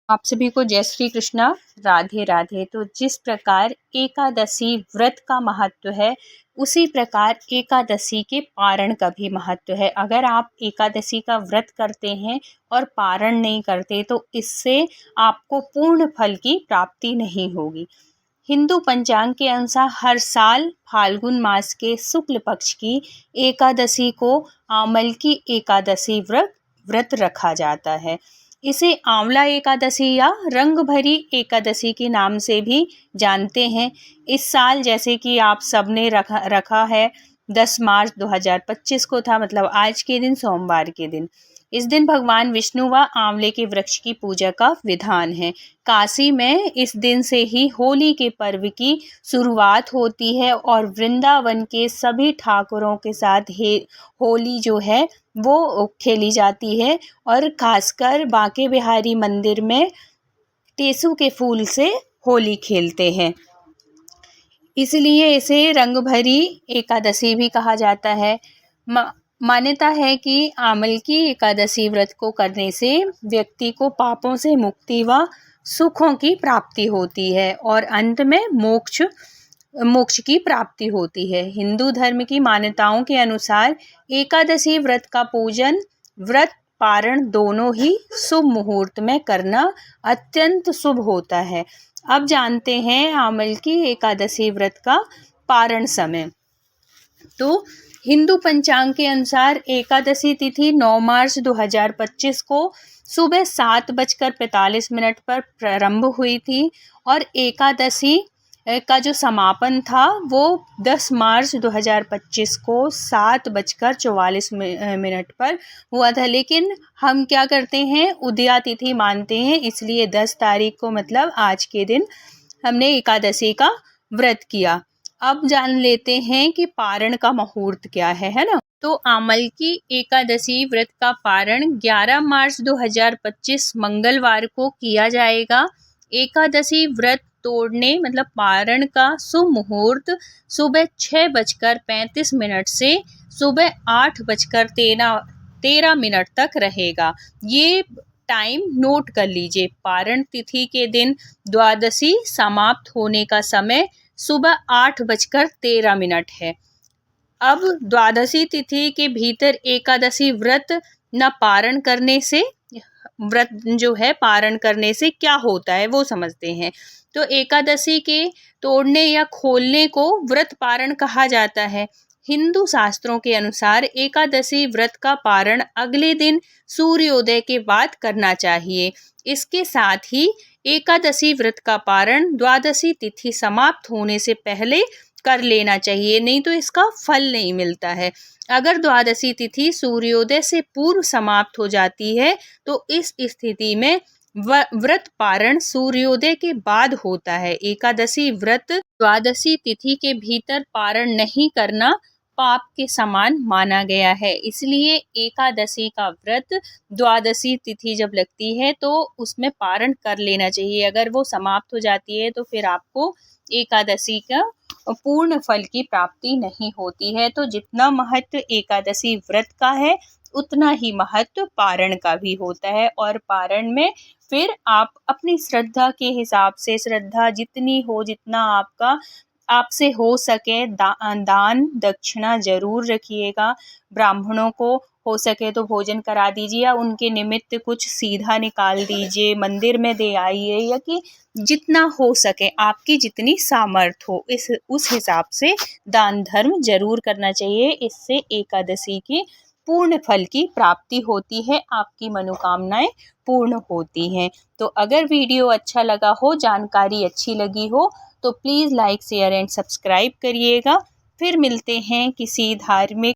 आप सभी को जय श्री कृष्णा, राधे राधे। तो जिस प्रकार एकादशी व्रत का महत्व है, उसी प्रकार एकादशी के पारण का भी महत्व है। अगर आप एकादशी का व्रत करते हैं और पारण नहीं करते तो इससे आपको पूर्ण फल की प्राप्ति नहीं होगी। हिंदू पंचांग के अनुसार हर साल फाल्गुन मास के शुक्ल पक्ष की एकादशी को आमल की एकादशी व्रत रखा जाता है। इसे आंवला एकादशी या रंग भरी एकादशी के नाम से भी जानते हैं। इस साल जैसे कि आप सबने रखा है 10 मार्च 2025 को था, मतलब आज के दिन, सोमवार के दिन। इस दिन भगवान विष्णु व आंवले के वृक्ष की पूजा का विधान है। काशी में इस दिन से ही होली के पर्व की शुरुआत होती है और वृंदावन के सभी ठाकुरों के साथ होली जो है वो खेली जाती है। और खासकर बांके बिहारी मंदिर में टेसू के फूल से होली खेलते हैं, इसलिए इसे रंग भरी एकादशी भी कहा जाता है। मान्यता है कि आमल की एकादशी व्रत को करने से व्यक्ति को पापों से मुक्ति व सुखों की प्राप्ति होती है और अंत में मोक्ष की प्राप्ति होती है। हिंदू धर्म की मान्यताओं के अनुसार एकादशी व्रत का पूजन, व्रत पारण दोनों ही शुभ मुहूर्त में करना अत्यंत शुभ होता है। अब जानते हैं आमल की एकादशी व्रत का पारण समय। तो हिंदू पंचांग के अनुसार एकादशी तिथि 9 मार्च 2025 को सुबह 7:45 पर प्रारंभ हुई थी और एकादशी का जो समापन था वो 10 मार्च 2025 को 7:44 पर हुआ था। लेकिन हम क्या करते हैं, उदया तिथि मानते हैं, इसलिए 10 तारीख को, मतलब आज के दिन, हमने एकादशी का व्रत किया। अब जान लेते हैं कि पारण का मुहूर्त क्या है ना। तो आमल की एकादशी व्रत का पारण 11 मार्च 2025 मंगलवार को किया जाएगा। एकादशी व्रत तोड़ने, मतलब पारण का शुभ मुहूर्त सुबह 6:35 से सुबह 8:13 तक रहेगा। ये टाइम नोट कर लीजिए। पारण तिथि के दिन द्वादशी समाप्त होने का समय सुबह 8:13 है। अब द्वादशी तिथि के भीतर एकादशी व्रत न पारण करने से, व्रत जो है पारण करने से क्या होता है वो समझते हैं। तो एकादशी के तोड़ने या खोलने को व्रत पारण कहा जाता है। हिंदू शास्त्रों के अनुसार एकादशी व्रत का पारण अगले दिन सूर्योदय के बाद करना चाहिए। इसके साथ ही एकादशी व्रत का पारण द्वादशी तिथि समाप्त होने से पहले कर लेना चाहिए, नहीं तो इसका फल नहीं मिलता है। अगर द्वादशी तिथि सूर्योदय से पूर्व समाप्त हो जाती है तो इस स्थिति में व्रत पारण सूर्योदय के बाद होता है। एकादशी व्रत द्वादशी तिथि के भीतर पारण नहीं करना पाप के समान माना गया है, इसलिए एकादशी का व्रत द्वादशी तिथि जब लगती है तो उसमें पारण कर लेना चाहिए। अगर वो समाप्त हो जाती है तो फिर आपको एकादशी का पूर्ण फल की प्राप्ति नहीं होती है। तो जितना महत्व एकादशी व्रत का है उतना ही महत्व पारण का भी होता है। और पारण में फिर आप अपनी श्रद्धा के हिसाब से, श्रद्धा जितनी हो, जितना आपसे हो सके दान दक्षिणा जरूर रखिएगा। ब्राह्मणों को हो सके तो भोजन करा दीजिए या उनके निमित्त कुछ सीधा निकाल दीजिए, मंदिर में दे आइए, या कि जितना हो सके आपकी जितनी सामर्थ्य हो उस हिसाब से दान धर्म जरूर करना चाहिए। इससे एकादशी की पूर्ण फल की प्राप्ति होती है, आपकी मनोकामनाएं पूर्ण होती हैं। तो अगर वीडियो अच्छा लगा हो, जानकारी अच्छी लगी हो, तो please like share and subscribe करिएगा। फिर मिलते हैं किसी धार्मिक